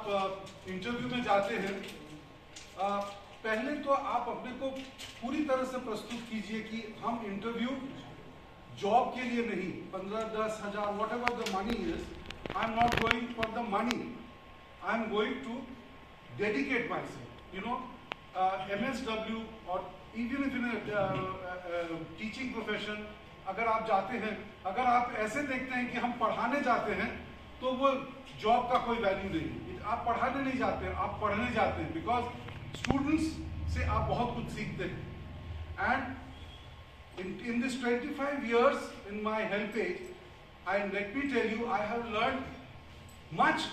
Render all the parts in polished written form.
आप इंटरव्यू में जाते हैं, पहले तो आप अपने को पूरी तरह से प्रस्तुत कीजिए कि हम इंटरव्यू जॉब के लिए नहीं, 15-10 हजार whatever the money is, I am not going for the money, I am going to dedicate myself, you know, MSW और even if in teaching profession अगर आप जाते हैं, अगर आप ऐसे देखते हैं कि हम पढ़ाने जाते हैं तो वो जॉब का कोई वैल्यू नहीं। आप पढ़ाने नहीं जाते हैं, आप पढ़ने जाते हैं, बिकॉज स्टूडेंट्स से आप बहुत कुछ सीखते हैं। And in this 25 years in my HelpAge, and let me tell you, I have learned much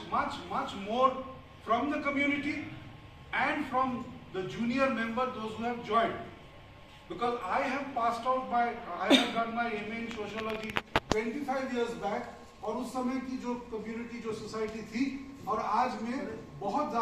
more from the community and from the junior member, those who have joined. Because I have passed out I have done my MA in sociology 25 years back, और उस समय की जो community, जो society थी और आज में बहुत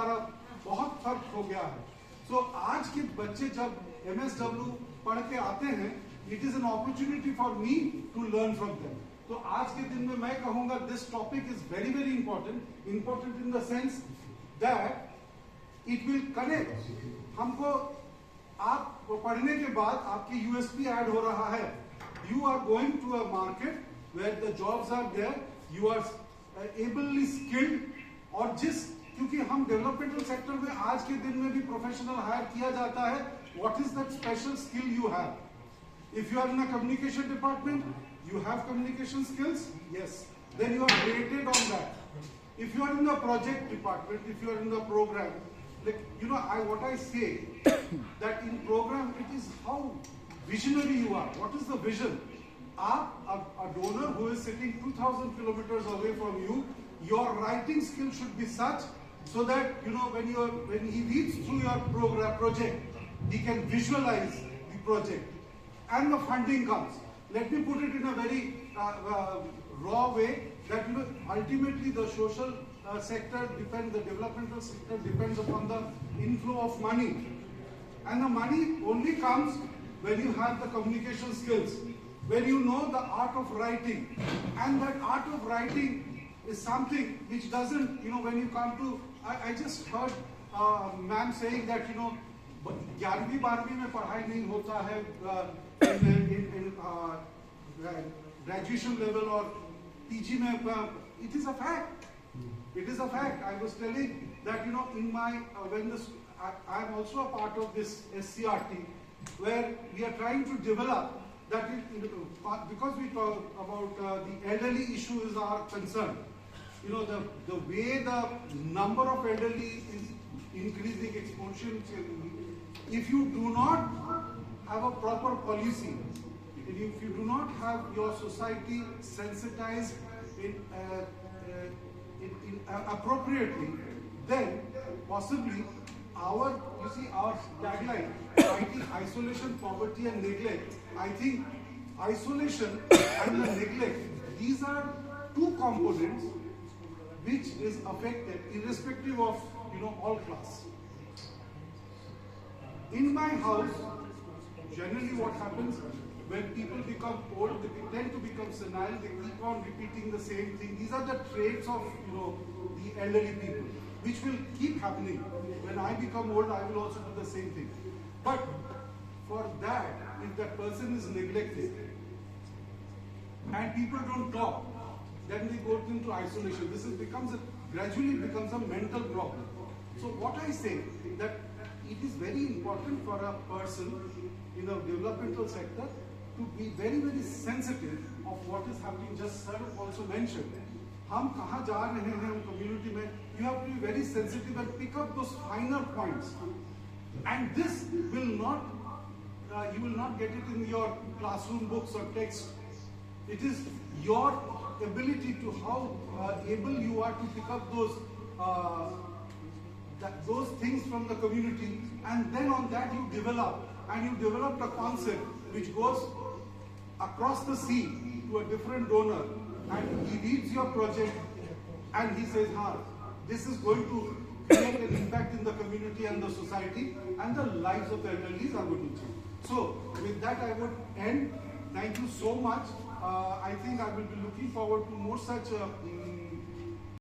फर्क हो गया है। सो आज के बच्चे जब MSW पढ़ के आते हैं, it is an opportunity for me to learn from them. तो आज के दिन में मैं कहूंगा this topic is very very important in the sense that it will connect हमको। आप पढ़ने के बाद आपकी USP ऐड हो रहा है, you are going to a market where the jobs are there, you are ably skilled, और क्योंकि हम डेवलपमेंटल सेक्टर में आज के दिन में भी प्रोफेशनल हायर किया जाता है, what is that special skill you have? If you are in a communication department, you have communication skills, yes, then you are rated on that. If you are in the project department, if you are in the program, like, you know, what I say, that in program, it is how visionary you are. What is the vision? A donor who is sitting 2,000 kilometers away from you, your writing skill should be such so that, you know, when he reads through your project, he can visualize the project. And the funding comes. Let me put it in a very raw way that, you know, ultimately the social sector depends, the developmental sector depends upon the inflow of money, and the money only comes when you have the communication skills, when you know the art of writing, and that art of writing is something which doesn't, you know, when you come to, I just heard ma'am saying that, you know, 11वीं 12वीं में पढ़ाई नहीं होता है in graduation level or PG में, it is a fact. It is a fact. I was telling that, you know, in my I am also a part of this SCRT, where we are trying to develop that because we talk about the elderly issue is our concern. You know, the way the number of elderly is increasing exponentially. If you do not have a proper policy, if you do not have your society sensitized appropriately, then possibly our tagline, fighting isolation, poverty and neglect, I think isolation and the neglect, these are two components which is affected irrespective of, you know, all class. In my house, generally what happens when people become old, they tend to become senile, they keep on repeating the same thing. These are the traits of, you know, the elderly people, which will keep happening. When I become old, I will also do the same thing. But for that, if that person is neglected and people don't talk, then they go into isolation. This gradually becomes a mental problem. So what I say, that it is very important for a person in a developmental sector to be very, very sensitive of what is happening. Just sir also mentioned, हम कहाँ जा रहे हैं community में, you have to be very sensitive and pick up those finer points. And this will not, you will not get it in your classroom books or text. It is your ability to how able you are to pick up those things from the community, and then on that you develop a concept which goes across the sea to a different donor, and he reads your project and he says, this is going to create an impact in the community and the society, and the lives of the elderly are going to change. So with that I would end. Thank you so much. I think I will be looking forward to more such